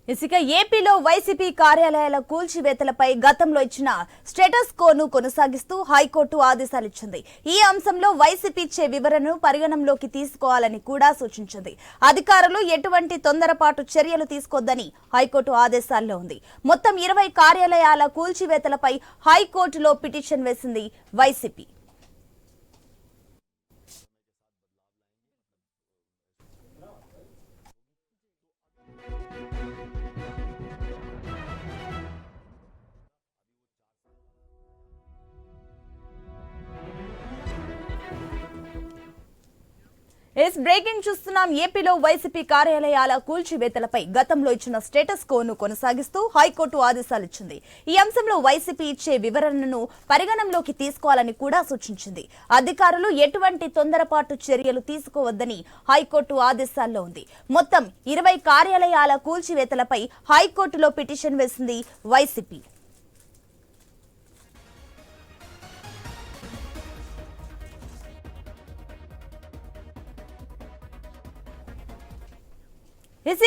ఇక ఏపీలో వైసీపీ కార్యాలయాల కూల్చివేతలపై గతంలో ఇచ్చిన స్టేటస్ కోను కొనసాగిస్తూ హైకోర్టు ఆదేశాలిచ్చింది. ఈ అంశంలో వైసీపీ ఇచ్చే వివరణను పరిగణనలోకి తీసుకోవాలని కూడా సూచించింది. అధికారులు ఎటువంటి తొందరపాటు చర్యలు తీసుకోవద్దని హైకోర్టు ఆదేశాల్లో ఉంది. మొత్తం 20 కార్యాలయాల కూల్చివేతలపై హైకోర్టులో పిటిషన్ వేసింది వైసీపీ. బ్రేకింగ్ చూస్తున్నాం. ఏపీలో వైసీపీ కార్యాలయాల కూల్చివేతలపై గతంలో ఇచ్చిన స్టేటస్ కోను కొనసాగిస్తూ హైకోర్టు ఆదేశాలిచ్చింది. ఈ అంశంలో వైసీపీ ఇచ్చే వివరణను పరిగణనలోకి తీసుకోవాలని కూడా సూచించింది. అధికారులు ఎటువంటి తొందరపాటు చర్యలు తీసుకోవద్దని హైకోర్టు ఆదేశాల్లో ఉంది. మొత్తం 20 కార్యాలయాల కూల్చివేతలపై హైకోర్టులో పిటిషన్ వేసింది వైసీపీ.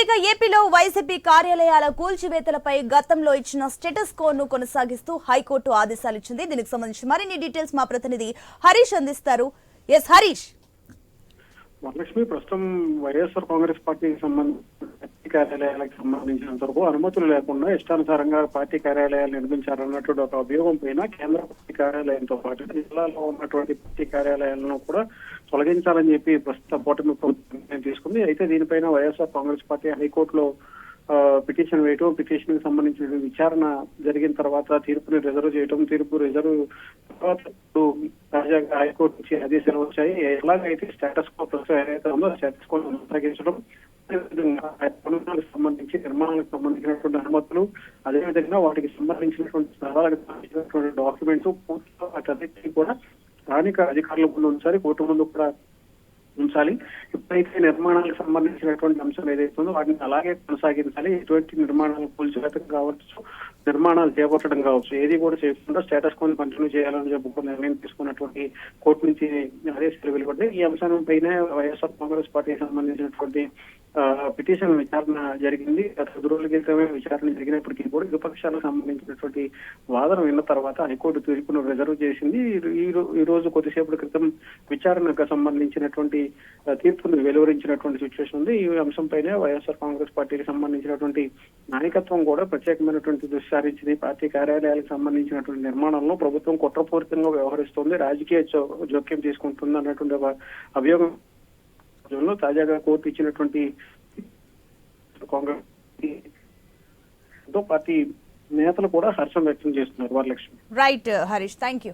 ఇక ఏపీలో వైసీపీ కార్యాలయాల కూల్చివేతలపై గతంలో ఇచ్చిన స్టేటస్ కోను కొనసాగిస్తూ హైకోర్టు ఆదేశాలిచ్చింది. దీనికి సంబంధించి మరిన్ని డీటెయిల్స్ మా ప్రతినిధి హరీష్ అందిస్తారు. ఎస్ హరీష్. వరలక్ష్మి, ప్రస్తుతం వైఎస్ఆర్ కాంగ్రెస్ పార్టీకి సంబంధించి కార్యాలయాలకు సంబంధించినంత వరకు అనుమతులు లేకుండా ఇష్టానుసారంగా పార్టీ కార్యాలయాలు నిర్మించారన్నటువంటి ఒక అభియోగం పైన కేంద్ర పార్టీ కార్యాలయంతో పాటు జిల్లాలో ఉన్నటువంటి పార్టీ కార్యాలయాలను కూడా తొలగించాలని చెప్పి ప్రస్తుత కూటమి ప్రభుత్వం తీసుకుంది. అయితే దీనిపైన వైఎస్ఆర్ కాంగ్రెస్ పార్టీ హైకోర్టులో పిటిషన్ వేయటం, పిటిషన్ కి సంబంధించిన విచారణ జరిగిన తర్వాత తీర్పుని రిజర్వ్ చేయటం, తీర్పు రిజర్వ్ తర్వాత తాజాగా హైకోర్టు నుంచి ఆదేశాలు వచ్చాయి. ఎలాగైతే స్టేటస్ కో ఏదైతే ఉందో స్టేటస్ కో కొనసాగించడం, సంబంధించి నిర్మాణాలకు సంబంధించినటువంటి అనుమతులు, అదేవిధంగా వాటికి సంబంధించినటువంటి స్థలాలకు సంబంధించినటువంటి డాక్యుమెంట్స్ పూర్తిగా వాటన్నిటినీ కూడా స్థానిక అధికారుల ముందు ఉంచాలి, కోర్టు ముందు కూడా ఉంచాలి. ఎప్పుడైతే నిర్మాణాలకు సంబంధించినటువంటి అంశం ఏదైతే ఉందో వాటిని అలాగే కొనసాగించాలి. ఎటువంటి నిర్మాణాలు కూల్చివేతం కావచ్చు, నిర్మాణాలు చేపట్టడం కావచ్చు, ఏది కూడా చేయకుండా స్టేటస్ కొని కంటిన్యూ చేయాలని చెప్పుకుని నిర్ణయం తీసుకున్నటువంటి కోర్టు నుంచి ఆదేశాలు వెలువడ్డాయి. ఈ అంశం పైన వైఎస్ఆర్ కాంగ్రెస్ పార్టీకి సంబంధించినటువంటి పిటిషన్ విచారణ జరిగింది. గత 2 రోజుల క్రితమే విచారణ జరిగినప్పటికీ కూడా విపక్షాలకు సంబంధించినటువంటి వాదన విన్న తర్వాత హైకోర్టు తీర్పును రిజర్వ్ చేసింది. ఈ రోజు కొద్దిసేపటి క్రితం విచారణకు సంబంధించినటువంటి తీర్పును వెలువరించినటువంటి సిచ్యువేషన్ ఉంది. ఈ అంశం పైన వైఎస్ఆర్ కాంగ్రెస్ పార్టీకి సంబంధించినటువంటి నాయకత్వం కూడా ప్రత్యేకమైనటువంటి దృష్టి సారించింది. పార్టీ కార్యాలయాలకు సంబంధించినటువంటి నిర్మాణంలో ప్రభుత్వం కుట్రపూరితంగా వ్యవహరిస్తోంది, రాజకీయ జోక్యం తీసుకుంటుంది అన్నటువంటి ఒక అభియోగం తాజాగా కోర్టు ఇచ్చినటువంటి కాంగ్రెస్ పార్టీ నేతలు కూడా హర్షం వ్యక్తం చేస్తున్నారు. Varalakshmi. Right Harish, thank you.